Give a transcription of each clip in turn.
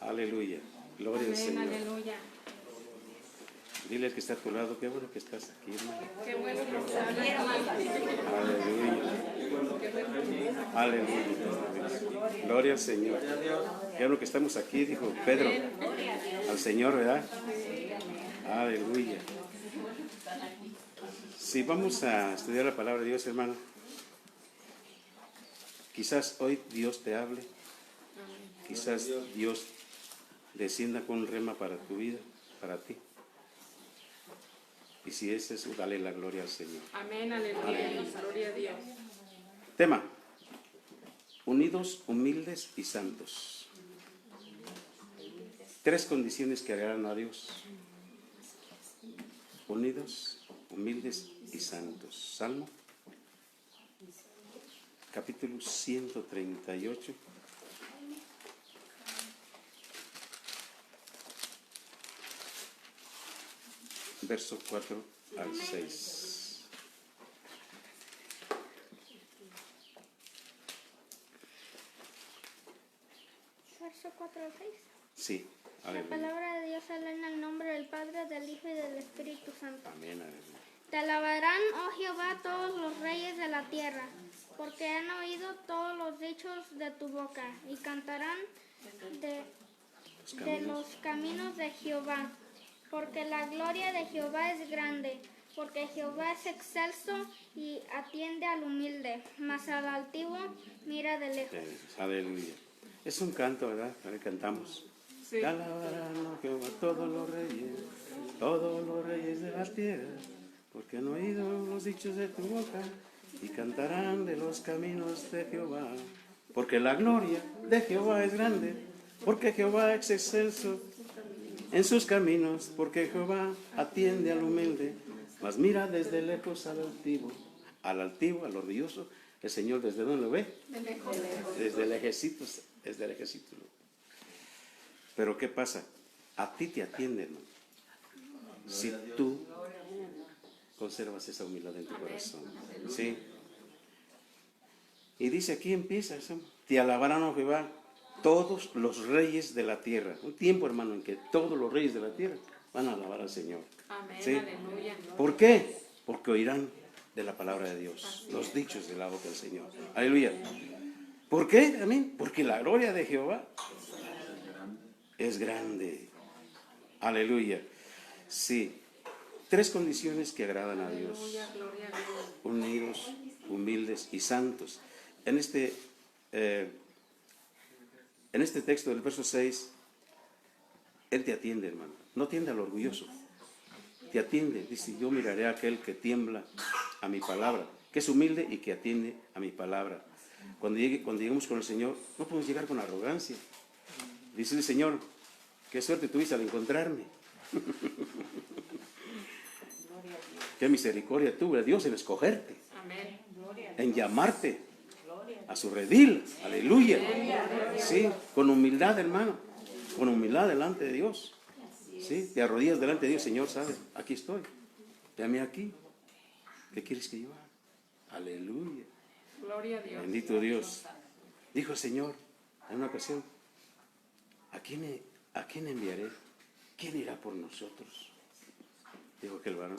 Aleluya. Gloria al Amén, Señor. aleluya. Dile al que está a tu lado, qué bueno que estás aquí, hermano. Qué bueno que estás aquí, hermano. Aleluya. Aleluya. Gloria al Señor. Qué bueno que estamos aquí, dijo Pedro. Al Señor, ¿verdad? Aleluya. Si vamos a estudiar la palabra de Dios, hermano, quizás hoy Dios te hable. Quizás Dios descienda con un rema para tu vida, para ti. Y si es eso, dale la gloria al Señor. Amén, aleluya. Gloria a Dios. Tema: unidos, humildes y santos. 3 condiciones que agradan a Dios: unidos, humildes y santos. Salmo, capítulo 138. Verso 4 al 6. Verso 4 al 6. Sí, La aleluya. palabra de Dios sale en el nombre del Padre, del Hijo y del Espíritu Santo. Amén, aleluya. Te alabarán, oh Jehová, todos los reyes de la tierra, porque han oído todos los dichos de tu boca, y cantarán de los caminos de Jehová. Porque la gloria de Jehová es grande, porque Jehová es excelso y atiende al humilde, mas al altivo mira de lejos. Aleluya. Es un canto, ¿verdad? Ahora cantamos. Sí. Te alabarán, oh Jehová, todos los reyes de la tierra, porque han oído los dichos de tu boca, y cantarán de los caminos de Jehová. Porque la gloria de Jehová es grande, porque Jehová es excelso en sus caminos, porque Jehová atiende al humilde, mas mira desde lejos al altivo, al orgulloso. El Señor, ¿desde dónde lo ve? Desde el ejército, desde el ejército. Pero ¿qué pasa? A ti te atiende, hermano, si tú conservas esa humildad en tu corazón. ¿Sí? Y dice aquí, empieza eso: te alabarán, oh Jehová, todos los reyes de la tierra. Un tiempo, hermano, en que todos los reyes de la tierra van a alabar al Señor. Amén, ¿Sí? aleluya. ¿Por qué? Porque oirán de la palabra de Dios, los dichos de la boca del Señor. Aleluya. ¿Por qué? Amén. Porque la gloria de Jehová es grande. Aleluya. Sí. 3 condiciones que agradan a Dios: Gloria a Dios. unidos, humildes y santos. En este texto del verso 6, Él te atiende, hermano. No atiende al orgulloso. Te atiende. Dice: yo miraré a aquel que tiembla a mi palabra, que es humilde y que atiende a mi palabra. Cuando lleguemos con el Señor, no podemos llegar con arrogancia. Dice el Señor: qué suerte tuviste al encontrarme. Qué misericordia tuve Dios en escogerte, Amén. en llamarte a su redil. Aleluya. Sí, con humildad, hermano, con humildad delante de Dios. Sí, te arrodillas delante de Dios: Señor, ¿sabes? Aquí estoy. Llame aquí. ¿Qué quieres que yo haga? Aleluya. Gloria a Dios. Bendito Dios. Dijo el Señor en una ocasión: ¿a quién enviaré? ¿Quién irá por nosotros? Dijo aquel varón: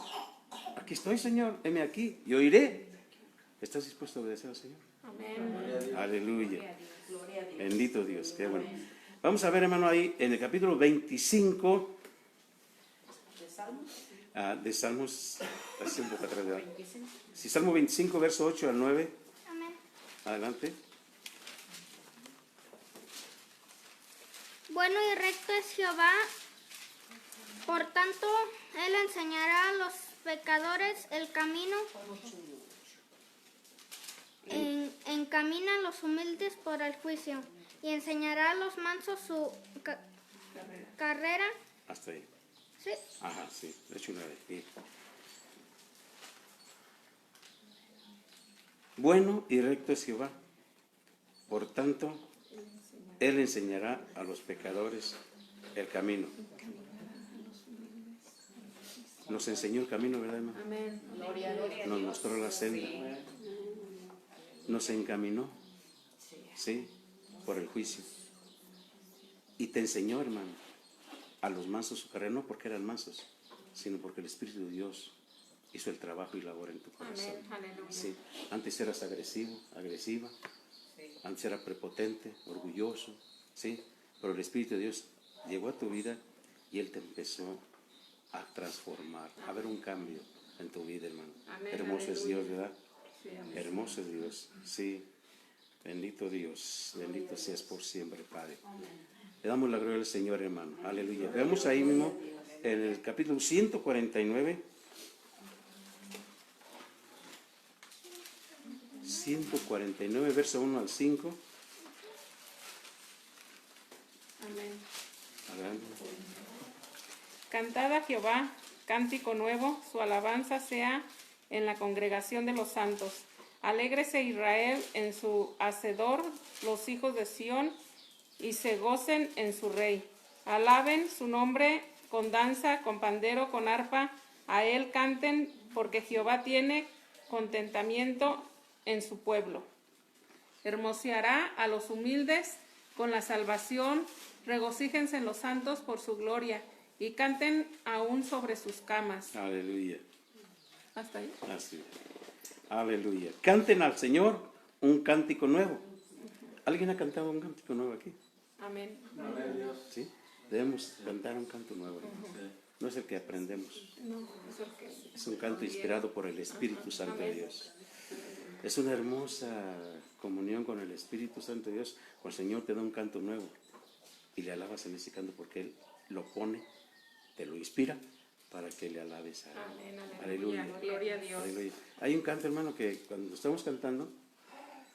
aquí estoy, Señor, heme aquí, yo iré. ¿Estás dispuesto a obedecer al Señor? Amén. Aleluya. Bendito Dios, qué bueno. Vamos a ver, hermano, ahí en el capítulo 25 de Salmos, hace un poco atrás, ¿verdad? Sí, Salmo 25, verso 8 al 9. Amén. Adelante. Bueno y recto es Jehová, por tanto, Él enseñará a los pecadores el camino, encamina a los humildes por el juicio, y enseñará a los mansos su carrera. Hasta ahí. Sí. Ajá, sí, de hecho 9. Bien. Bueno y recto es Jehová, por tanto, Él enseñará a los pecadores el camino. Nos enseñó el camino, ¿verdad, hermano? Amén. Nos mostró la senda. Nos encaminó, ¿sí? Por el juicio. Y te enseñó, hermano, a los mansos su carrera, no porque eran mansos, sino porque el Espíritu de Dios hizo el trabajo y labor en tu corazón. Amén. Aleluya. Sí. Antes eras agresivo, agresiva, antes era prepotente, orgulloso, ¿sí? Pero el Espíritu de Dios llegó a tu vida y Él te empezó a transformar, a ver un cambio en tu vida, hermano. Amén, Hermoso es aleluya. Dios, ¿verdad? Sí, amén. Hermoso es Dios, sí. Bendito Dios, bendito seas por siempre, Padre. Le damos la gloria al Señor, hermano. Aleluya. Veamos ahí mismo en el capítulo 149. 149, verso 1 al 5. Amén. Adelante. Cantad a Jehová cántico nuevo, su alabanza sea en la congregación de los santos. Alégrese Israel en su hacedor, los hijos de Sión, y se gocen en su rey. Alaben su nombre con danza, con pandero, con arpa. A él canten, porque Jehová tiene contentamiento en su pueblo. Hermoseará a los humildes con la salvación. Regocíjense en los santos por su gloria, y canten aún sobre sus camas. Aleluya. Hasta ahí. Así. Aleluya. Canten al Señor un cántico nuevo. ¿Alguien ha cantado un cántico nuevo aquí? Amén. ¿Sí? Debemos cantar un canto nuevo. No es el que aprendemos. No, eso es que Es un canto inspirado por el Espíritu Santo de Dios. Es una hermosa comunión con el Espíritu Santo de Dios. Cuando el Señor te da un canto nuevo y le alabas en ese canto porque Él lo pone, te lo inspira para que le alabes a Él. Amén, Aleluya. Gloria a Dios. Aleluya. Hay un canto, hermano, que cuando estamos cantando,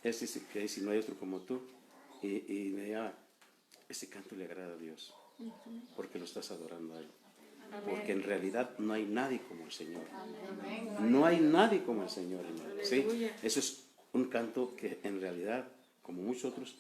es ese que dice, no hay otro como tú. Y me llama, ese canto le agrada a Dios, porque lo estás adorando a Él. Porque en realidad no hay nadie como el Señor. No hay nadie como el Señor, hermano. ¿Sí? Eso es un canto que en realidad, como muchos otros,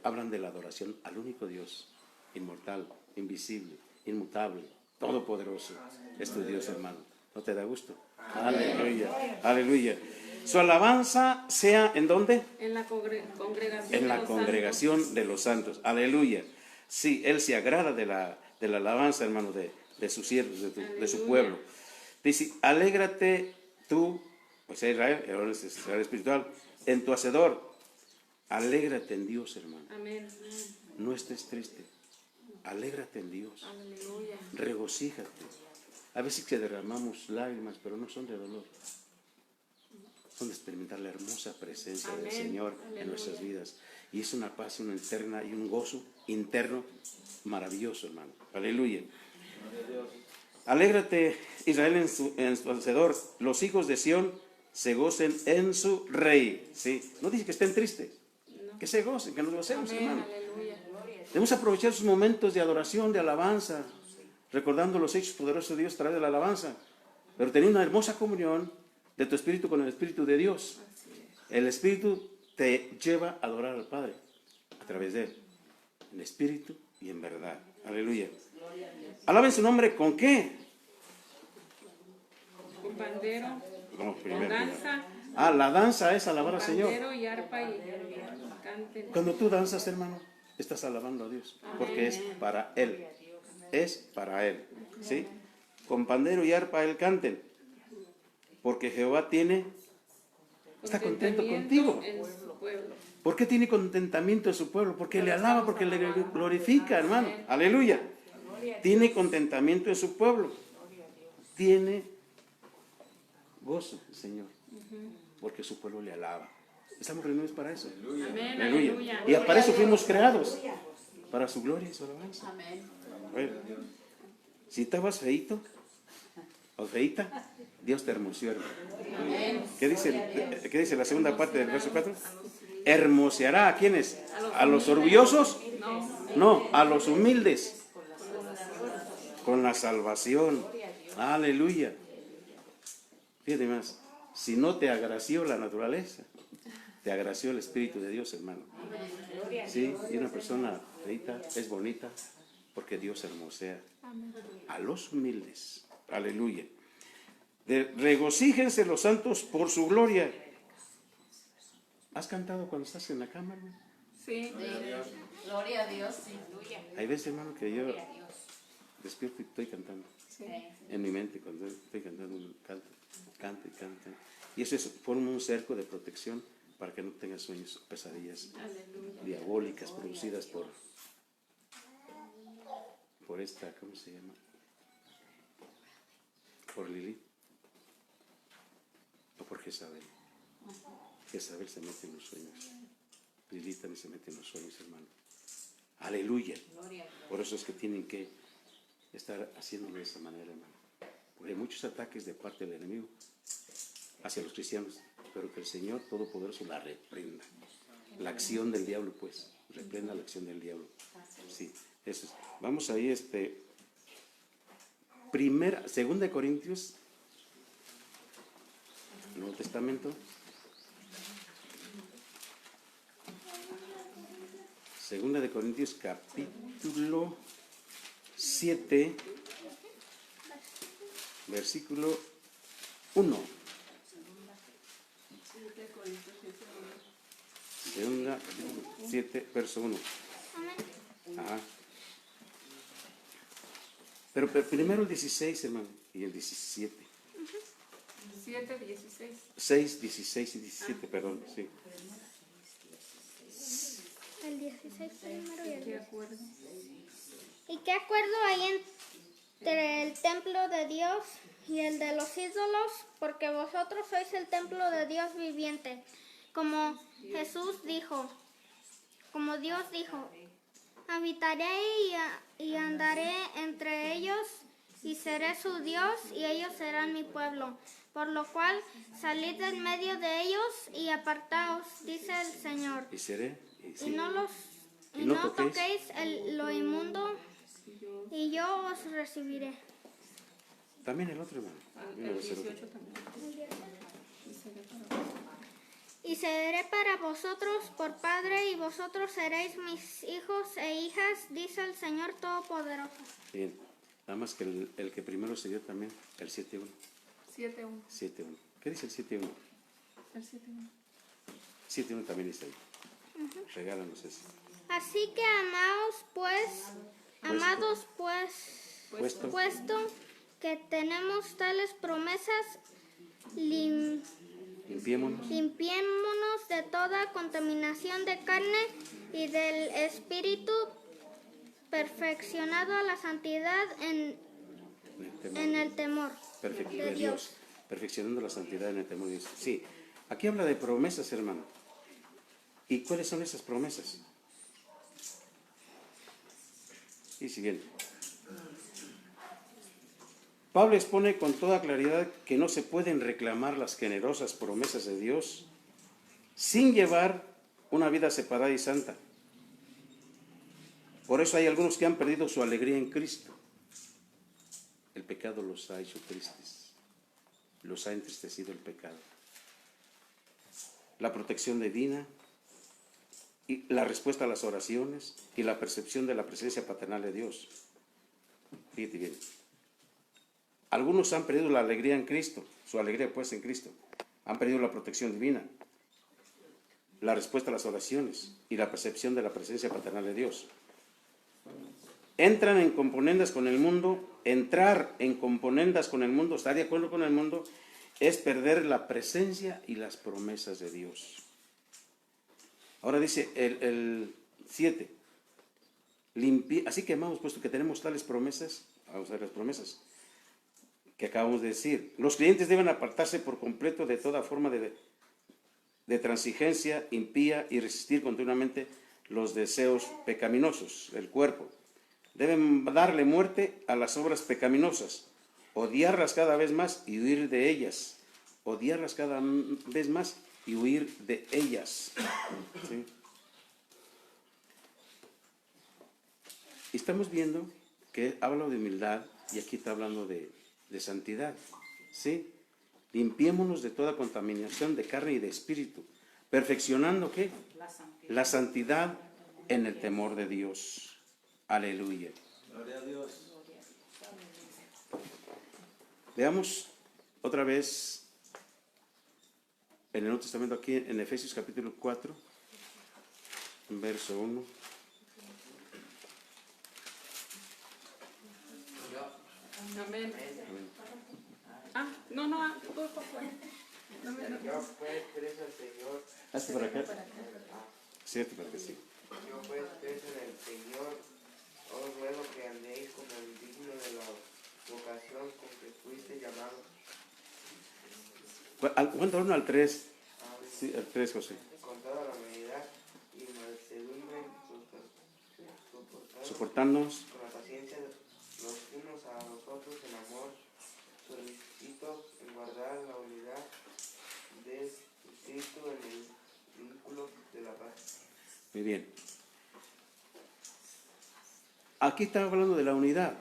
hablan de la adoración al único Dios, inmortal, invisible, inmutable, todopoderoso. Es tu Dios, hermano. ¿No te da gusto? Aleluya. Aleluya. Su alabanza sea ¿en dónde? En la congregación. En de la los congregación santos. de los santos. Aleluya. Sí, Él se agrada de la alabanza, hermano, de sus siervos, de su pueblo. Dice, alégrate tú, pues Israel, ahora es Israel espiritual, en tu hacedor. Alégrate en Dios, hermano. Amén. No estés triste. Alégrate en Dios. Aleluya. Regocíjate. A veces que derramamos lágrimas, pero no son de dolor. Son de experimentar la hermosa presencia del Señor en nuestras vidas. Y es una paz, una interna y un gozo interno maravilloso, hermano. Aleluya. Alégrate, Israel, en su hacedor. Los hijos de Sión se gocen en su rey. ¿Sí? No dice que estén tristes. Que se gocen, que nos gocemos, Amén. hermano. Aleluya. Debemos aprovechar sus momentos de adoración, de alabanza, recordando los hechos poderosos de Dios a través de la alabanza, pero teniendo una hermosa comunión de tu espíritu con el Espíritu de Dios. El Espíritu te lleva a adorar al Padre a través de Él, en espíritu y en verdad. Aleluya. Alaben su nombre ¿con qué? Con pandero, Como con primero. danza, La danza es alabar al Señor. pandero y arpa y canten. Cuando tú danzas, hermano, estás alabando a Dios, porque es para Él. Es para Él. ¿Sí? Con pandero y arpa Él canten, porque Jehová está contento contigo. En su pueblo. ¿Por qué tiene contentamiento en su pueblo? Porque le alaba, porque le glorifica, hermano. Aleluya. Tiene contentamiento en su pueblo. Tiene gozo el Señor, porque su pueblo le alaba. Estamos reunidos para eso. Amén. Aleluya. Aleluya. Y para eso fuimos creados, para su gloria y su alabanza. Bueno, si estabas feíto o feíta, Dios te hermoseó, hermano. ¿Qué dice la segunda parte del verso 4? ¿Hermoseará a quiénes? ¿A los orgullosos? No, a los humildes. Con la salvación. Aleluya. Fíjate más, si no te agració la naturaleza, te agració el Espíritu de Dios, hermano. Sí, y una persona feita es bonita porque Dios hermosea a los humildes. Aleluya. Regocíjense los santos por su gloria. ¿Has cantado cuando estás en la cama, hermano? Sí. Gloria a Dios, sí. Hay veces, hermano, que yo despierto y estoy cantando. Sí. En mi mente, cuando estoy cantando, canto y canto. Y eso forma un cerco de protección para que no tengas sueños, pesadillas diabólicas producidas por esta, ¿cómo se llama? Por Lili o por Jezabel. Jezabel se mete en los sueños. Lili también se mete en los sueños, hermano. Aleluya. Por eso es que tienen que estar haciéndolo de esa manera, hermano. Porque hay muchos ataques de parte del enemigo hacia los cristianos, pero que el Señor Todopoderoso la reprenda. La acción del diablo, pues, reprenda la acción del diablo. Sí, eso es. Vamos ahí, segunda de Corintios, Nuevo Testamento. Segunda de Corintios, capítulo 7, versículo 1. Segunda, capítulo 7, verso 1. Ajá. Pero primero el 16, hermano, y el 17. 7, 16. 6, 16 y 17, perdón, sí. El 16 primero y el ¿Qué acuerdo? ¿Y qué acuerdo hay entre el templo de Dios y el de los ídolos? Porque vosotros sois el templo de Dios viviente. Como Jesús dijo, como Dios dijo, habitaré y andaré entre ellos y seré su Dios y ellos serán mi pueblo. Por lo cual, salid del medio de ellos y apartaos, dice el Señor. Y seré. Y no toquéis lo inmundo, y yo os recibiré. También el otro, hermano. El 18 también. Y seré para vosotros por padre, y vosotros seréis mis hijos e hijas, dice el Señor Todopoderoso. Bien, nada más que el que primero se dio también, el 7.1. 7:1. 7.1. ¿Qué dice el 7.1? El 7:1. 7.1 también dice ahí. Regálanos ese. Así que amados puesto que tenemos tales promesas, Limpiémonos. limpiémonos de toda contaminación de carne y del espíritu, perfeccionado a la santidad en el temor de Dios. Perfeccionando la santidad en el temor de Dios. Sí, aquí habla de promesas, hermano. ¿Y cuáles son esas promesas? Y siguiente. Pablo expone con toda claridad que no se pueden reclamar las generosas promesas de Dios sin llevar una vida separada y santa. Por eso hay algunos que han perdido su alegría en Cristo. El pecado los ha hecho tristes, los ha entristecido el pecado. La protección divina y la respuesta a las oraciones y la percepción de la presencia paternal de Dios. Fíjate bien. Algunos han perdido la alegría en Cristo, su alegría pues en Cristo. Han perdido la protección divina, la respuesta a las oraciones y la percepción de la presencia paternal de Dios. Entran en componendas con el mundo. Entrar en componendas con el mundo, estar de acuerdo con el mundo, es perder la presencia y las promesas de Dios. Ahora dice el 7. Así que, hermanos, puesto que tenemos tales promesas, vamos a ver las promesas que acabamos de decir. Los creyentes deben apartarse por completo de toda forma de transigencia impía y resistir continuamente los deseos pecaminosos del cuerpo. Deben darle muerte a las obras pecaminosas, odiarlas cada vez más y huir de ellas. Odiarlas cada vez más y huir de ellas. ¿Sí? Estamos viendo que habla de humildad y aquí está hablando de santidad. ¿Sí? Limpiémonos de toda contaminación de carne y de espíritu, perfeccionando ¿qué? La santidad en el temor de Dios. Aleluya. Gloria a Dios. Veamos otra vez en el Nuevo Testamento, aquí en Efesios capítulo 4, verso 1. Amén. No, tú, por favor. Yo pues preso al Señor. Hazte para acá. Cierto, para que sí. Yo pues preso en el Señor. Os ruego que andéis como digno de la vocación con que fuiste llamados. ¿Cuánto uno al 3? Sí, al 3, José. Con toda la humanidad y mansedumbre, Soportarnos con la paciencia los unos a los otros en amor, solicito en guardar la unidad del Espíritu en el vínculo de la paz. muy bien. Aquí está hablando de la unidad.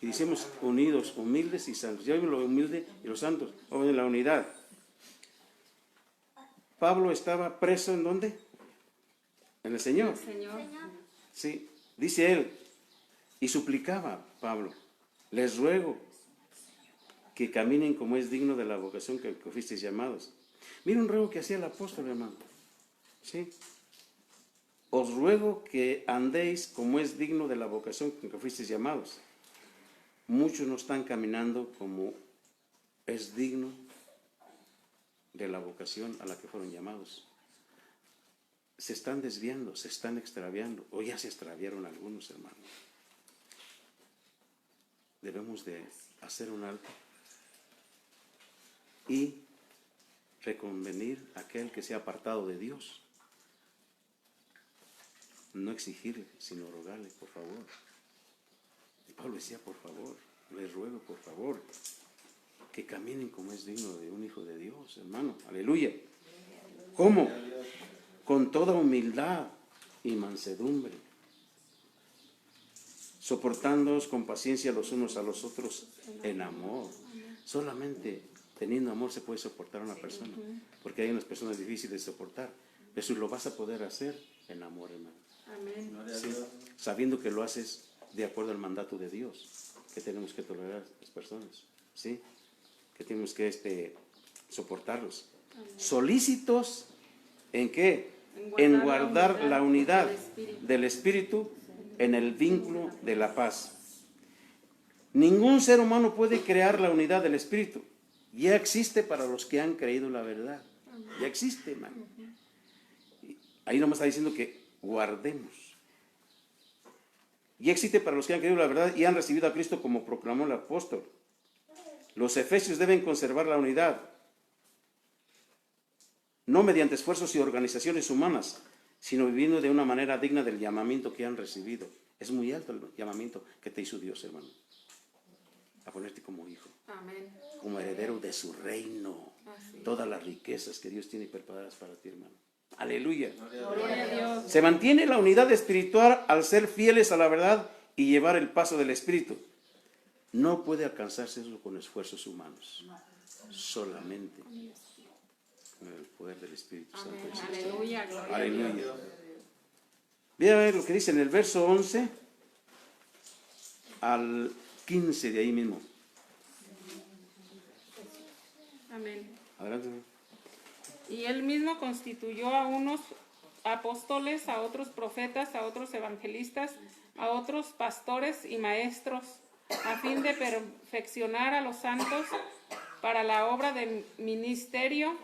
Y decimos unidos, humildes y santos. Ya vimos lo humilde y los santos. O en la unidad. Pablo estaba preso ¿en dónde? En el Señor. Señor. Sí, dice él. Y suplicaba Pablo. Les ruego que caminen como es digno de la vocación que fuisteis llamados. Mira un ruego que hacía el apóstol, hermano. Sí. Os ruego que andéis como es digno de la vocación con que fuisteis llamados. Muchos no están caminando como es digno de la vocación a la que fueron llamados. Se están desviando, se están extraviando, o ya se extraviaron algunos, hermanos. Debemos de hacer un alto y reconvenir a aquel que se ha apartado de Dios. No exigirle, sino rogarle, por favor. Y Pablo decía, por favor, les ruego, por favor, que caminen como es digno de un hijo de Dios, hermano. Aleluya. ¿Cómo? Con toda humildad y mansedumbre, soportándoos con paciencia los unos a los otros en amor. Solamente teniendo amor se puede soportar a una persona, porque hay unas personas difíciles de soportar. Eso lo vas a poder hacer en amor, hermano. Amén. Sí, sabiendo que lo haces de acuerdo al mandato de Dios, que tenemos que tolerar a las personas, ¿sí? Que tenemos que soportarlos. Solícitos, ¿en qué? En guardar la unidad del Espíritu en el vínculo de la paz. Ningún ser humano puede crear la unidad del Espíritu. Ya existe para los que han creído la verdad. Ya existe, hermano. Ahí nomás está diciendo que guardemos. Ya existe para los que han creído la verdad y han recibido a Cristo como proclamó el apóstol. Los efesios deben conservar la unidad, no mediante esfuerzos y organizaciones humanas, sino viviendo de una manera digna del llamamiento que han recibido. Es muy alto el llamamiento que te hizo Dios, hermano, a ponerte como hijo, Amén. como heredero de su reino, todas las riquezas que Dios tiene preparadas para ti, hermano. Aleluya. Gloria a Dios. Se mantiene la unidad espiritual al ser fieles a la verdad y llevar el paso del Espíritu. No puede alcanzarse eso con esfuerzos humanos, solamente con el poder del Espíritu Santo. Aleluya. Gloria a Aleluya. Dios. Voy a ver lo que dice en el verso 11 al 15 de ahí mismo. Amén. Adelante. Y él mismo constituyó a unos apóstoles, a otros profetas, a otros evangelistas, a otros pastores y maestros, a fin de perfeccionar a los santos para la obra de ministerio,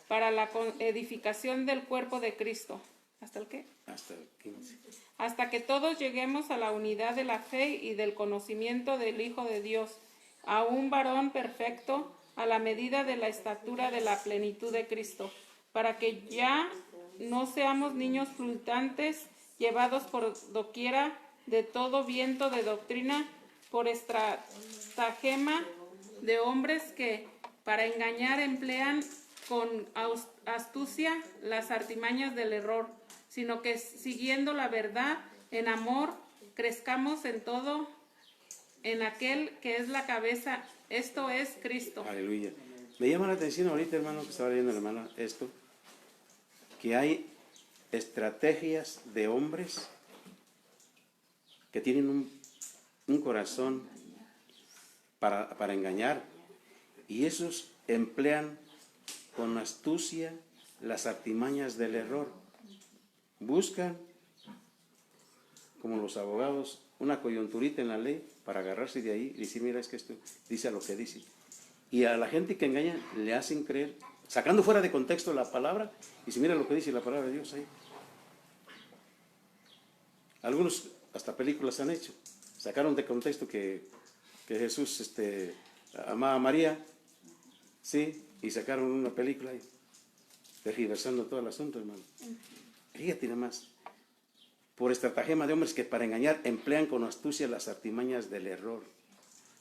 para la edificación del cuerpo de Cristo. ¿Hasta el qué? Hasta el 15. Hasta que todos lleguemos a la unidad de la fe y del conocimiento del Hijo de Dios, a un varón perfecto, a la medida de la estatura de la plenitud de Cristo, para que ya no seamos niños fluctuantes, llevados por doquiera de todo viento de doctrina, por estratagema de hombres que para engañar emplean con astucia las artimañas del error, sino que siguiendo la verdad en amor, crezcamos en todo en aquel que es la cabeza, esto es Cristo. Aleluya. Me llama la atención ahorita, hermano, que estaba leyendo la hermana esto, que hay estrategias de hombres que tienen un corazón para engañar, y esos emplean con astucia las artimañas del error. buscan, como los abogados, una coyunturita en la ley para agarrarse de ahí y decir, mira, es que esto dice a lo que dice. Y a la gente que engaña le hacen creer, sacando fuera de contexto la palabra, y si mira lo que dice la palabra de Dios ahí. Algunos hasta películas han hecho, sacaron de contexto que Jesús amaba a María, sí, y sacaron una película ahí, tergiversando todo el asunto, hermano. Fíjate nada más, por estratagema de hombres que para engañar emplean con astucia las artimañas del error.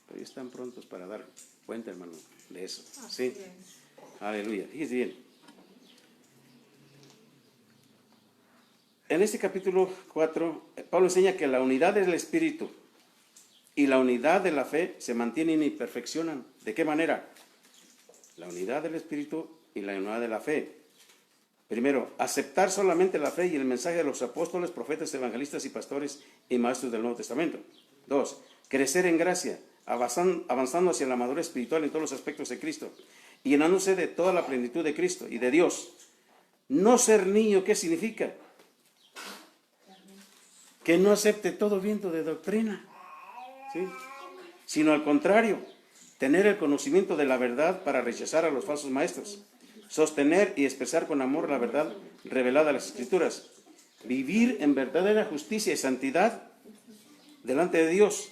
Pero ellos están prontos para dar cuenta, hermano, de eso. Sí, aleluya. Fíjate bien. En este capítulo 4, Pablo enseña que la unidad del Espíritu y la unidad de la fe se mantienen y perfeccionan. ¿De qué manera? La unidad del Espíritu y la unidad de la fe. Primero, aceptar solamente la fe y el mensaje de los apóstoles, profetas, evangelistas y pastores y maestros del Nuevo Testamento. 2, crecer en gracia, avanzando hacia la madurez espiritual en todos los aspectos de Cristo y llenándose de toda la plenitud de Cristo y de Dios. No ser niño, ¿qué significa? Que no acepte todo viento de doctrina, ¿sí? Sino al contrario, tener el conocimiento de la verdad para rechazar a los falsos maestros, sostener y expresar con amor la verdad revelada en las Escrituras, vivir en verdadera justicia y santidad delante de Dios.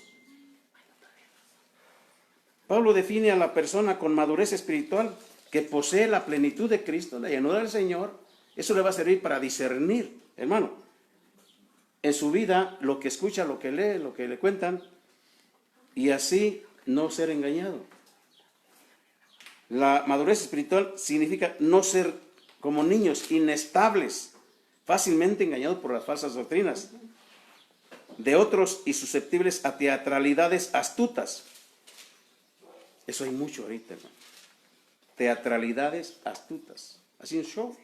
Pablo define a la persona con madurez espiritual que posee la plenitud de Cristo, la llanura del Señor. Eso le va a servir para discernir, hermano, en su vida lo que escucha, lo que lee, lo que le cuentan, y así no ser engañado. La madurez espiritual significa no ser como niños inestables, fácilmente engañados por las falsas doctrinas de otros y susceptibles a teatralidades astutas. Eso hay mucho ahorita, hermano. Teatralidades astutas. Así un show.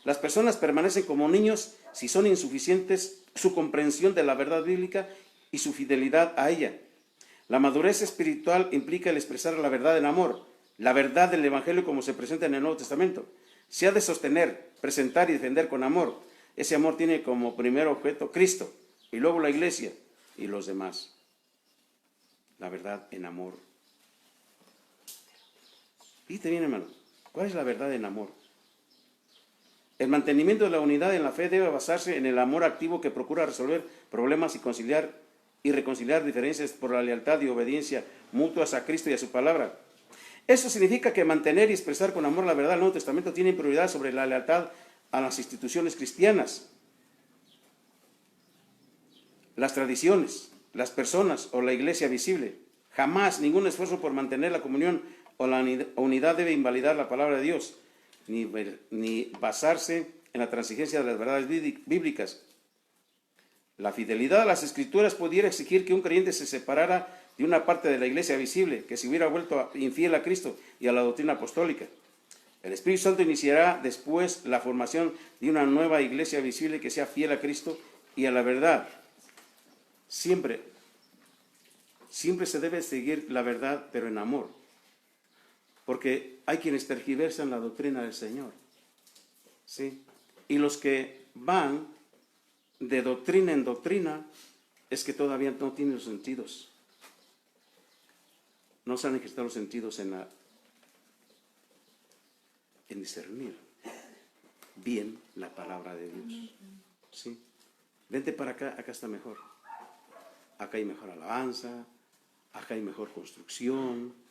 Las personas permanecen como niños si son insuficientes su comprensión de la verdad bíblica y su fidelidad a ella. La madurez espiritual implica el expresar la verdad en amor, la verdad del Evangelio como se presenta en el Nuevo Testamento. Se ha de sostener, presentar y defender con amor. Ese amor tiene como primer objeto Cristo, y luego la iglesia y los demás. La verdad en amor. Fíjate bien, hermano, ¿cuál es la verdad en amor? El mantenimiento de la unidad en la fe debe basarse en el amor activo que procura resolver problemas y reconciliar diferencias por la lealtad y obediencia mutuas a Cristo y a su palabra. Eso significa que mantener y expresar con amor la verdad del Nuevo Testamento tiene prioridad sobre la lealtad a las instituciones cristianas, las tradiciones, las personas o la iglesia visible. Jamás ningún esfuerzo por mantener la comunión o la unidad debe invalidar la palabra de Dios, ni basarse en la transigencia de las verdades bíblicas. La fidelidad a las Escrituras pudiera exigir que un creyente se separara de una parte de la iglesia visible, que se hubiera vuelto infiel a Cristo y a la doctrina apostólica. El Espíritu Santo iniciará después la formación de una nueva iglesia visible que sea fiel a Cristo y a la verdad. Siempre se debe seguir la verdad, pero en amor. Porque hay quienes tergiversan la doctrina del Señor, ¿sí? Y los que van de doctrina en doctrina es que todavía no tienen los sentidos. No se han ejercitado los sentidos en discernir bien la palabra de Dios, ¿sí? Vente para acá, acá está mejor. Acá hay mejor alabanza, acá hay mejor construcción.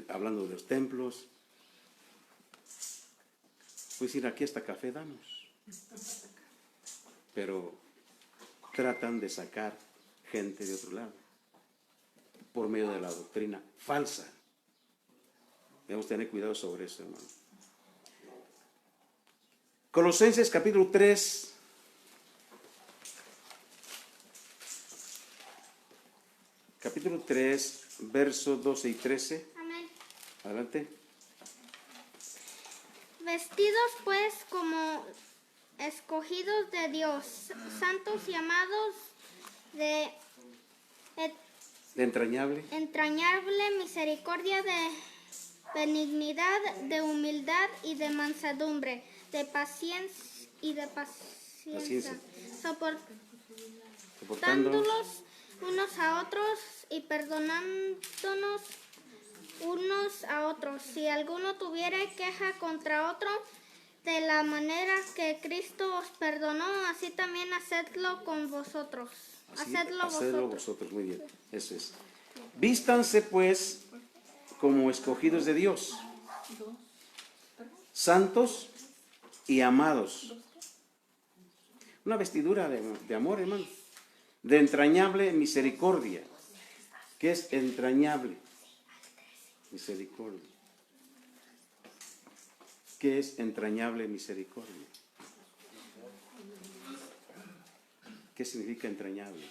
Hablando de los templos, pues ir aquí hasta café damos, pero tratan de sacar gente de otro lado por medio de la doctrina falsa. Debemos tener cuidado sobre eso, hermano. Colosenses capítulo 3 capítulo 3 versos 12 y 13. Amén. Adelante. Vestidos pues como escogidos de Dios, santos y amados de entrañable misericordia, de benignidad, de humildad y de mansedumbre, de y de Paciencia. paciencia, soportando soportándolos unos a otros y perdonándonos unos a otros. Si alguno tuviere queja contra otro, de la manera que Cristo os perdonó, así también hacedlo con vosotros. así, Hacedlo hacedlo vosotros. vosotros. Muy bien, eso es. Vístanse pues como escogidos de Dios, santos y amados. Una vestidura de amor, hermano, de entrañable misericordia. ¿Qué es entrañable? Misericordia. ¿Qué es entrañable misericordia? ¿Qué significa entrañable?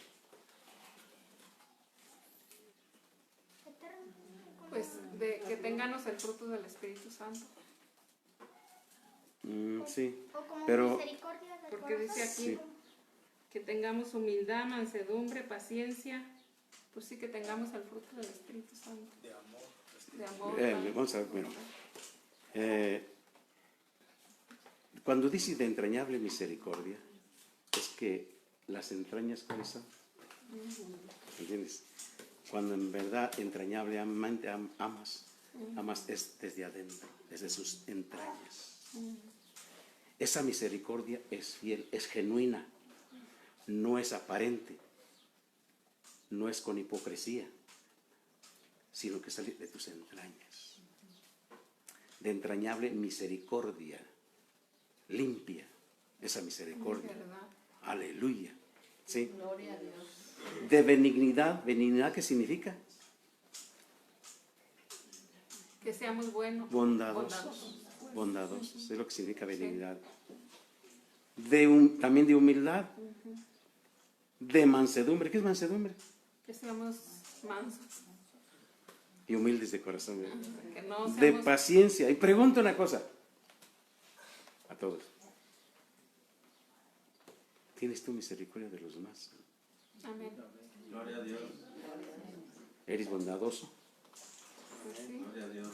Pues de que tengamos el fruto del Espíritu Santo. Sí, O como pero misericordia del Porque corazón. dice aquí sí. que tengamos humildad, mansedumbre, paciencia. Pues sí, que tengamos el fruto del Espíritu Santo. De amor. Vamos a ver, bueno. Cuando dice de entrañable misericordia, es que las entrañas, ¿cuáles son? ¿Entiendes? Cuando en verdad entrañablemente amas es desde adentro, desde sus entrañas. Esa misericordia es fiel, es genuina, no es aparente, no es con hipocresía, sino que sale de tus entrañas. De entrañable misericordia, limpia esa misericordia. Aleluya. ¿Sí? Gloria a Dios. De benignidad, ¿benignidad qué significa? Que seamos buenos. Bondadosos. Bondadosos, es lo que significa benignidad. También de humildad, de mansedumbre. ¿Qué es mansedumbre? Que seamos mansos. Y humildes de corazón. ¿Verdad? Que no De seamos... paciencia. Y pregunto una cosa a todos. ¿Tienes tú misericordia de los demás? Amén. Gloria a Dios. ¿Eres bondadoso? Pues sí, Gloria a Dios.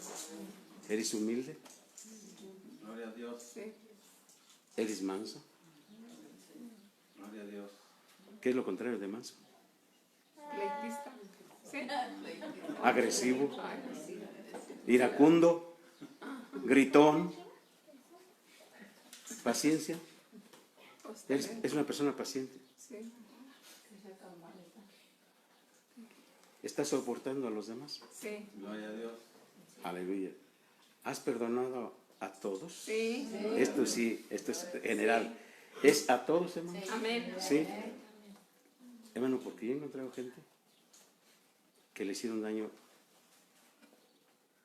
¿Eres humilde? Gloria a Dios. sí. ¿Eres manso? Gloria a Dios. ¿Qué es lo contrario de manso? Pleitista. Sí. Agresivo, Ay, sí. iracundo, gritón. Paciencia. Es una persona paciente. Sí. ¿Estás soportando a los demás? Sí. Gloria a Dios. Aleluya. ¿Has perdonado a todos? Sí. Esto sí, esto es general. ¿Es a todos, hermano? Amén. Sí. Hermano, porque yo he encontrado gente que le hicieron daño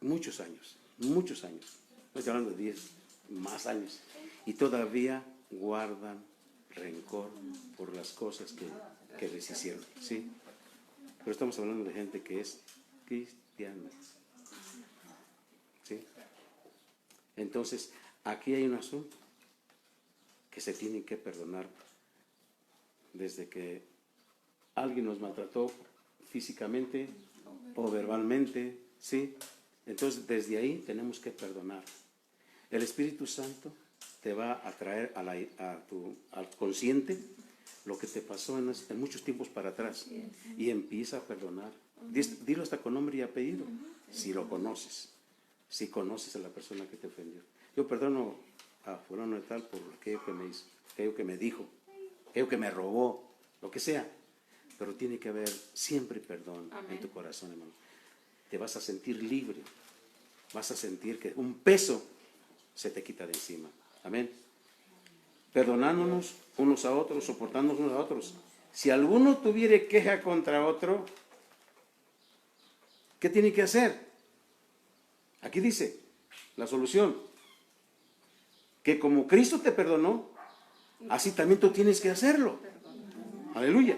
muchos años. Estoy hablando de 10 más años. Y todavía guardan rencor por las cosas que les hicieron. ¿Sí? Pero estamos hablando de gente que es cristiana. ¿Sí? Entonces, aquí hay un asunto que se tienen que perdonar desde que alguien nos maltrató físicamente o verbalmente, ¿sí? Entonces, desde ahí tenemos que perdonar. El Espíritu Santo te va a traer al consciente lo que te pasó en muchos tiempos para atrás y empieza a perdonar. Dilo hasta con nombre y apellido, si lo conoces, si conoces a la persona que te ofendió. Yo perdono a fulano de tal por aquello que me hizo, aquello que me dijo, aquello que me robó, lo que sea. Pero tiene que haber siempre perdón en tu corazón, hermano. Te vas a sentir libre, vas a sentir que un peso se te quita de encima. Amén. Perdonándonos unos a otros, soportándonos unos a otros. Si alguno tuviere queja contra otro, ¿qué tiene que hacer? Aquí dice la solución. Que como Cristo te perdonó, así también tú tienes que hacerlo. Aleluya.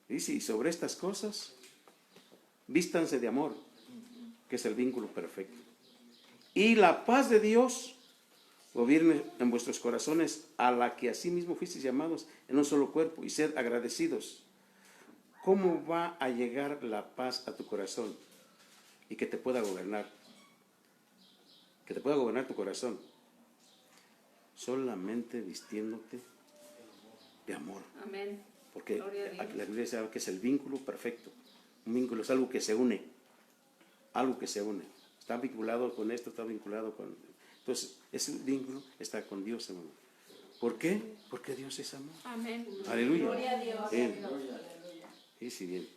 Dice, y sobre estas cosas, vístanse de amor, que es el vínculo perfecto. Y la paz de Dios gobierne en vuestros corazones, a la que asimismo fuisteis llamados en un solo cuerpo, y sed agradecidos. ¿Cómo va a llegar la paz a tu corazón y que te pueda gobernar? Que te pueda gobernar tu corazón. solamente vistiéndote de amor. Amén. Porque Gloria a Dios. la Biblia dice que es el vínculo perfecto. Un vínculo es algo que se une. Algo que se une. Está vinculado con esto, está vinculado con... Entonces, ese vínculo está con Dios, hermano. ¿Por qué? Porque Dios es amor. Amén. Aleluya. Gloria a Dios. Bien. Sí, sí, bien.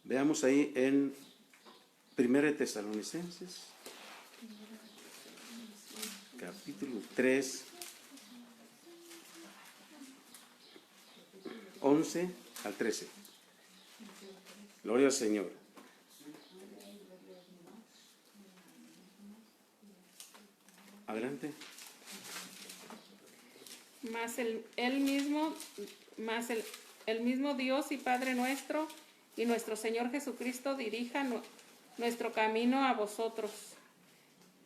Veamos ahí en 1 Tesalonicenses, capítulo 3, 11 al 13. Gloria al Señor. Adelante. Mas el mismo Dios y Padre nuestro y nuestro Señor Jesucristo dirija nuestro camino a vosotros.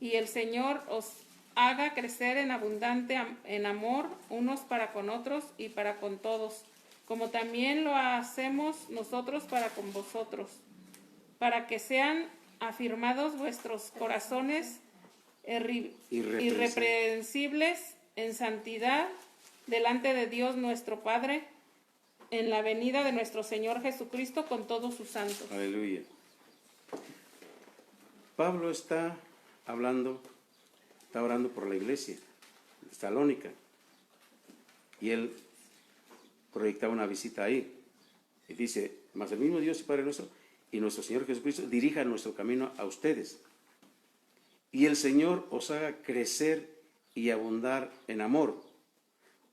Y el Señor os haga crecer en abundante en amor unos para con otros y para con todos, como también lo hacemos nosotros para con vosotros, para que sean afirmados vuestros corazones irreprensibles en santidad delante de Dios nuestro Padre, en la venida de nuestro Señor Jesucristo con todos sus santos. Aleluya. Pablo está orando por la iglesia de Tesalónica. Y él proyectaba una visita ahí. Y dice, mas el mismo Dios y Padre nuestro y nuestro Señor Jesucristo dirija nuestro camino a ustedes. Y el Señor os haga crecer y abundar en amor,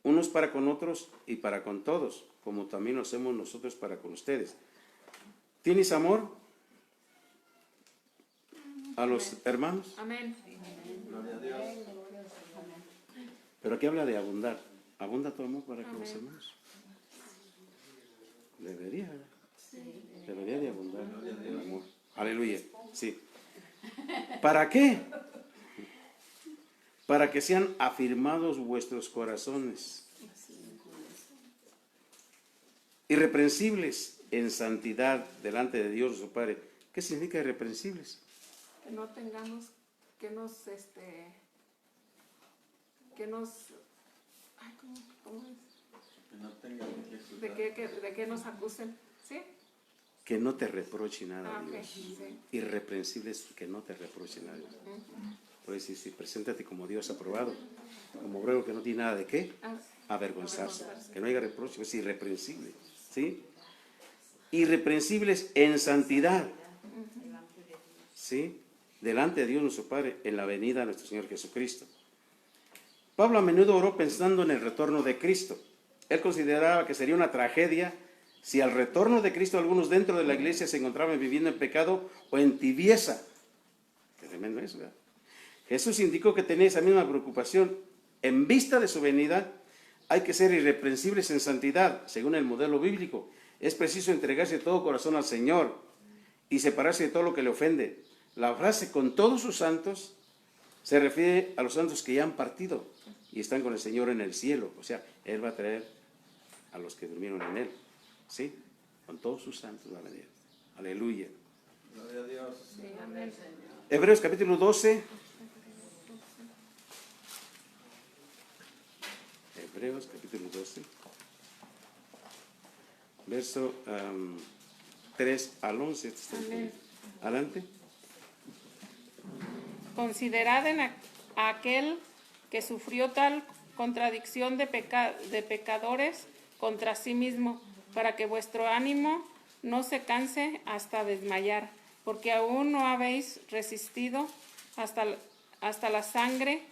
unos para con otros y para con todos, como también lo hacemos nosotros para con ustedes. ¿Tienes amor a los hermanos? Amén. Gloria a Dios. Pero aquí habla de abundar. ¿Abunda tu amor para con los hermanos? Debería de abundar el amor. Aleluya. Sí. ¿Para qué? Para que sean afirmados vuestros corazones, irreprensibles en santidad delante de Dios nuestro Padre. ¿Qué significa irreprensibles? Que no tengamos, ¿cómo es? Que no tengan que De que nos acusen, ¿sí? Que no te reproche nada, Ok, Dios. sí. Irreprensibles, que no te reproche nada. Por eso sí, preséntate como Dios aprobado, como obrero que no tiene nada de qué avergonzarse, que no haya reproche, es irreprensible, ¿sí? Irreprensibles en santidad, ¿sí? Delante de Dios nuestro Padre, en la venida de nuestro Señor Jesucristo. Pablo a menudo oró pensando en el retorno de Cristo. Él consideraba que sería una tragedia si al retorno de Cristo algunos dentro de la iglesia se encontraban viviendo en pecado o en tibieza. Qué tremendo eso, ¿verdad? Jesús indicó que tenía esa misma preocupación. En vista de su venida, hay que ser irreprensibles en santidad, según el modelo bíblico. Es preciso entregarse de todo corazón al Señor y separarse de todo lo que le ofende. La frase con todos sus santos se refiere a los santos que ya han partido y están con el Señor en el cielo. O sea, Él va a traer a los que durmieron en Él. ¿Sí? Con todos sus santos va a venir. Aleluya. Gloria a Dios. Sí, amén. Hebreos capítulo 12. Hebreos capítulo 12. Verso 3 al 11. Amén. Adelante. Considerad a aquel que sufrió tal contradicción de pecadores contra sí mismo, para que vuestro ánimo no se canse hasta desmayar, porque aún no habéis resistido hasta la sangre,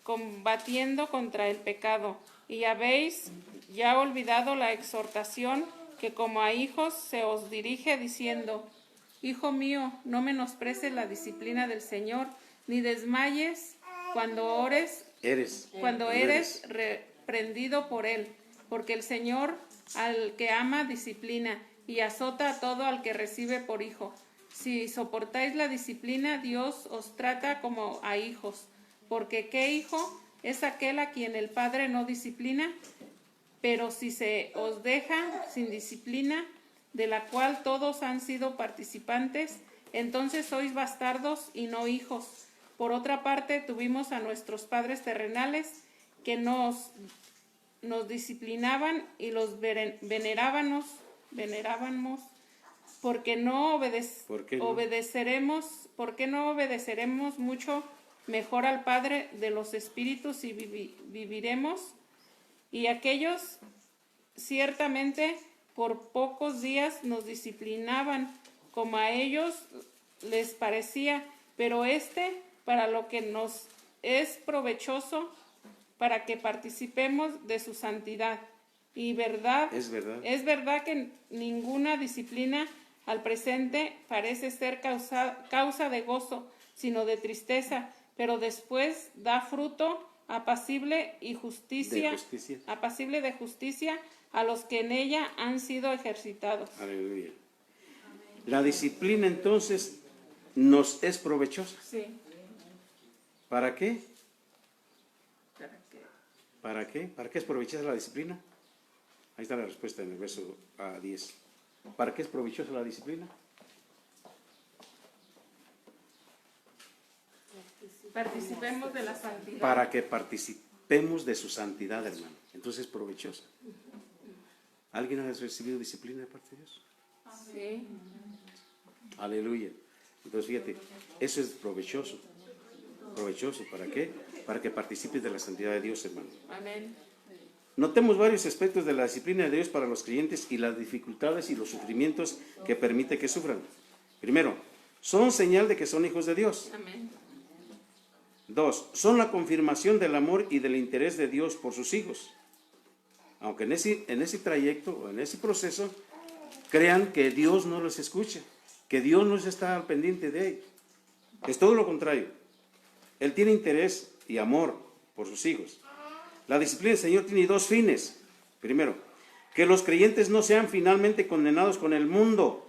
combatiendo contra el pecado, y habéis ya olvidado la exhortación que como a hijos se os dirige, diciendo: Hijo mío, no menosprecies la disciplina del Señor, ni desmayes cuando eres reprendido por Él, porque el Señor al que ama disciplina y azota a todo al que recibe por hijo. Si soportáis la disciplina, Dios os trata como a hijos, porque ¿qué hijo es aquel a quien el Padre no disciplina? Pero si se os deja sin disciplina, de la cual todos han sido participantes, Entonces sois bastardos y no hijos. Por otra parte, tuvimos a nuestros padres terrenales que nos disciplinaban y los venerábamos, porque no ¿Por qué no? obedeceremos mucho mejor al Padre de los espíritus y viviremos. Y aquellos ciertamente por pocos días nos disciplinaban como a ellos les parecía, pero para lo que nos es provechoso, para que participemos de su santidad. Y Es verdad. es verdad que ninguna disciplina al presente parece ser causa de gozo, sino de tristeza, pero después da fruto apacible de justicia a los que en ella han sido ejercitados. Aleluya. La disciplina entonces nos es provechosa. Sí. ¿Para qué? ¿Para qué? ¿Para qué es provechosa la disciplina? Ahí está la respuesta en el verso 10. ¿Para qué es provechosa la disciplina? Participemos de la santidad. Para que participemos de su santidad, hermano. Entonces es provechosa. ¿Alguien ha recibido disciplina de parte de Dios? Sí. Aleluya. Entonces fíjate, eso es provechoso. ¿Provechoso para qué? Para que participes de la santidad de Dios, hermano. Amén. Notemos varios aspectos de la disciplina de Dios para los creyentes y las dificultades y los sufrimientos que permite que sufran. Primero, son señal de que son hijos de Dios. Amén. 2, son la confirmación del amor y del interés de Dios por sus hijos. Aunque en ese trayecto o en ese proceso crean que Dios no los escucha, que Dios no está al pendiente de ellos. Es todo lo contrario. Él tiene interés y amor por sus hijos. La disciplina del Señor tiene dos fines. Primero, que los creyentes no sean finalmente condenados con el mundo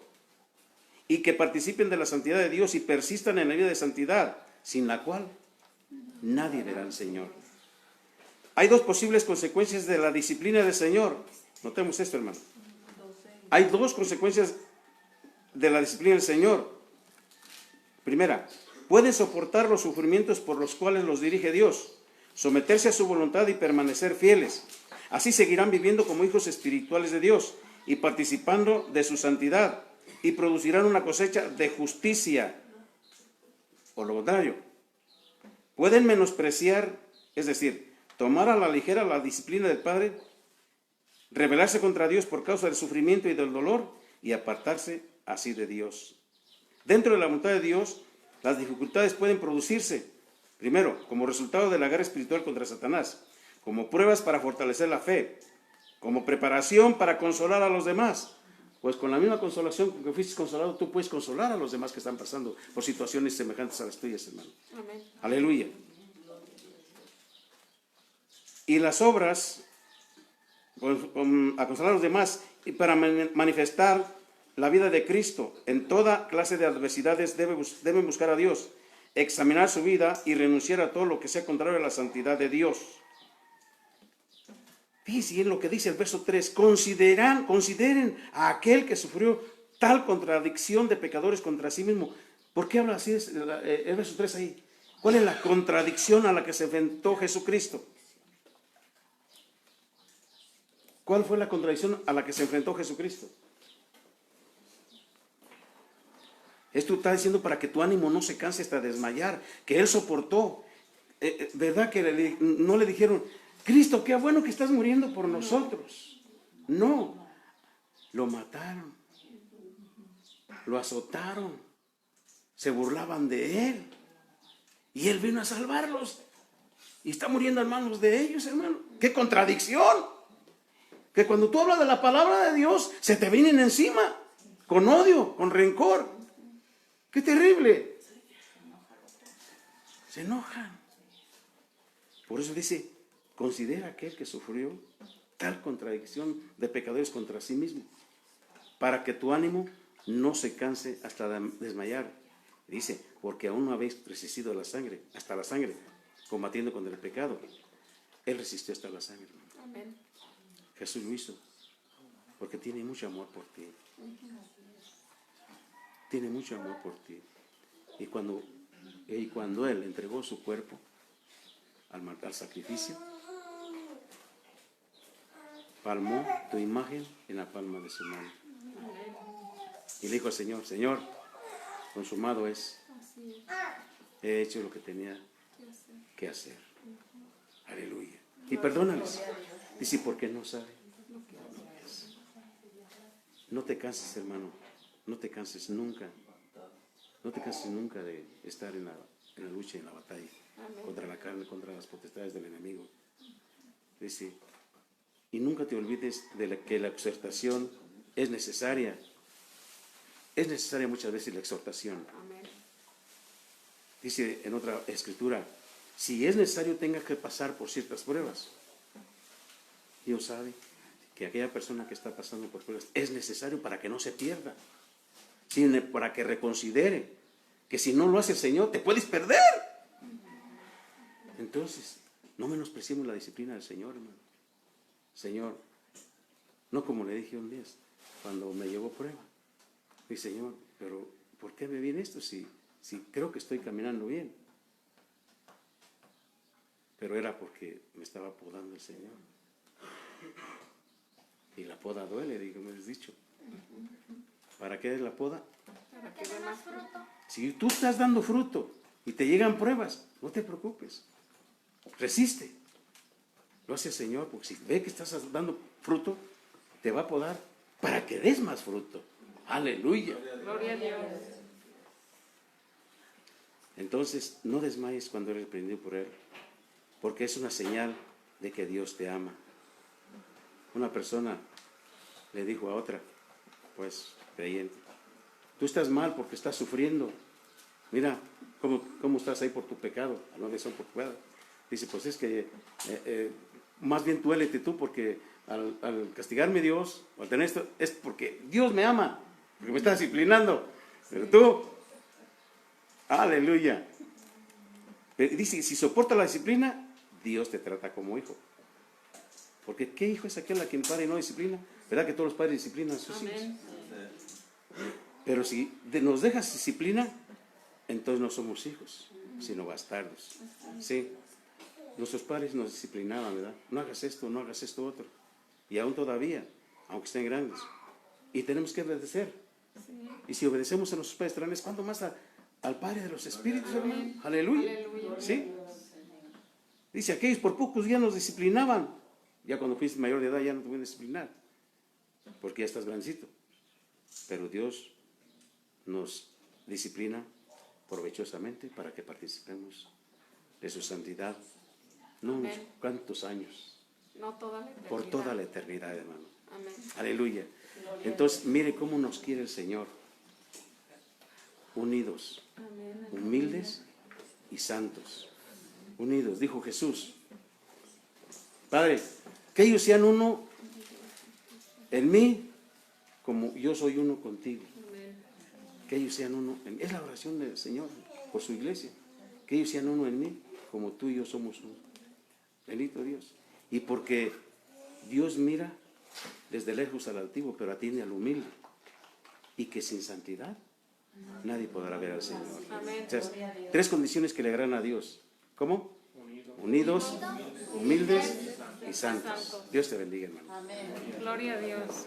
y que participen de la santidad de Dios y persistan en la vida de santidad, sin la cual nadie verá al Señor. Hay dos posibles consecuencias de la disciplina del Señor. Notemos esto, hermano. Hay dos consecuencias de la disciplina del Señor. Primera, pueden soportar los sufrimientos por los cuales los dirige Dios, someterse a su voluntad y permanecer fieles. Así seguirán viviendo como hijos espirituales de Dios y participando de su santidad y producirán una cosecha de justicia. Por lo contrario, pueden menospreciar, es decir, tomar a la ligera la disciplina del Padre, rebelarse contra Dios por causa del sufrimiento y del dolor y apartarse así de Dios. Dentro de la voluntad de Dios, las dificultades pueden producirse, primero, como resultado de la guerra espiritual contra Satanás, como pruebas para fortalecer la fe, como preparación para consolar a los demás. Pues con la misma consolación con que fuiste consolado, tú puedes consolar a los demás que están pasando por situaciones semejantes a las tuyas, hermano. Amén. Aleluya. Y las obras, a consolar a los demás y para manifestar la vida de Cristo en toda clase de adversidades, deben buscar a Dios, examinar su vida y renunciar a todo lo que sea contrario a la santidad de Dios. Fíjense en lo que dice el verso 3, consideren a aquel que sufrió tal contradicción de pecadores contra sí mismo. ¿Por qué habla así el verso 3 ahí? ¿Cuál es la contradicción a la que se enfrentó Jesucristo? ¿Cuál fue la contradicción a la que se enfrentó Jesucristo? Esto está diciendo para que tu ánimo no se canse hasta desmayar, que Él soportó. ¿Verdad que no le dijeron, Cristo, qué bueno que estás muriendo por nosotros? No, lo mataron, lo azotaron, se burlaban de Él. Y Él vino a salvarlos. Y está muriendo en manos de ellos, hermano. ¡Qué contradicción! Que cuando tú hablas de la palabra de Dios, se te vienen encima, con odio, con rencor. ¡Qué terrible! Se enojan. Por eso dice, considera aquel que sufrió tal contradicción de pecadores contra sí mismo, para que tu ánimo no se canse hasta desmayar. Dice, porque aún no habéis resistido hasta la sangre, combatiendo contra el pecado. Él resistió hasta la sangre. Amén. Jesús lo hizo, porque tiene mucho amor por ti. tiene mucho amor por ti. Y cuando Él entregó su cuerpo al sacrificio, palmó tu imagen en la palma de su mano. Y le dijo al Señor, Señor, consumado es. He hecho lo que tenía que hacer. Aleluya. Y perdónales. Dice, porque no sabe. No te canses, hermano. No te canses nunca. No te canses nunca de estar en la lucha, en la batalla. Contra la carne, contra las potestades del enemigo. Dice, y nunca te olvides de que la exhortación es necesaria. Es necesaria muchas veces la exhortación. Dice en otra escritura, si es necesario tenga que pasar por ciertas pruebas. Dios sabe que aquella persona que está pasando por pruebas es necesario para que no se pierda, sino para que reconsidere que si no lo hace el Señor te puedes perder. Entonces, no menospreciemos la disciplina del Señor, hermano. Señor, no como le dije un día cuando me llevó prueba. Mi Señor, pero ¿por qué me viene esto si creo que estoy caminando bien? Pero era porque me estaba podando el Señor. Y la poda duele, digo, me has dicho. ¿Para qué es la poda? Para que dé más fruto. Si tú estás dando fruto y te llegan pruebas, no te preocupes. Resiste. Lo hace el Señor, porque si ve que estás dando fruto, te va a podar para que des más fruto. Aleluya. Gloria a Dios. Entonces, no desmayes cuando eres reprendido por Él, porque es una señal de que Dios te ama. Una persona le dijo a otra, pues, creyente, tú estás mal porque estás sufriendo. Mira, cómo estás ahí por tu pecado, no de eso por tu pecado. Dice, pues es que más bien duélete tú porque al castigarme Dios, o al tener esto, es porque Dios me ama, porque me está disciplinando. Pero tú, aleluya. Dice, si soporta la disciplina, Dios te trata como hijo. Porque ¿qué hijo es aquel a quien padre no disciplina? ¿Verdad que todos los padres disciplinan a sus hijos? Pero si nos dejas disciplina, entonces no somos hijos, sino bastardos. Sí. Nuestros padres nos disciplinaban, ¿verdad? No hagas esto otro. Y aún todavía, aunque estén grandes. Y tenemos que obedecer. Y si obedecemos a nuestros padres terrenales, ¿cuánto más al Padre de los Espíritus, hermano? Aleluya. ¿Sí? Dice, aquellos por pocos días nos disciplinaban. Ya cuando fuiste mayor de edad ya no te voy a disciplinar. Porque ya estás grandecito. Pero Dios nos disciplina provechosamente para que participemos de su santidad. No unos cuantos años. No toda la eternidad. Por toda la eternidad, hermano. Amén. Aleluya. Entonces, mire cómo nos quiere el Señor. Unidos, humildes y santos. Unidos, dijo Jesús. Padre, que ellos sean uno en mí, como yo soy uno contigo. Que ellos sean uno en mí. Es la oración del Señor por su iglesia. Que ellos sean uno en mí, como tú y yo somos uno. Bendito Dios. Y porque Dios mira desde lejos al altivo, pero atiende al humilde. Y que sin santidad nadie podrá ver al Señor. Amén. O sea, 3 condiciones que le agradan a Dios. ¿Cómo? Unidos, humildes y santos. Dios te bendiga, hermano. Gloria a Dios.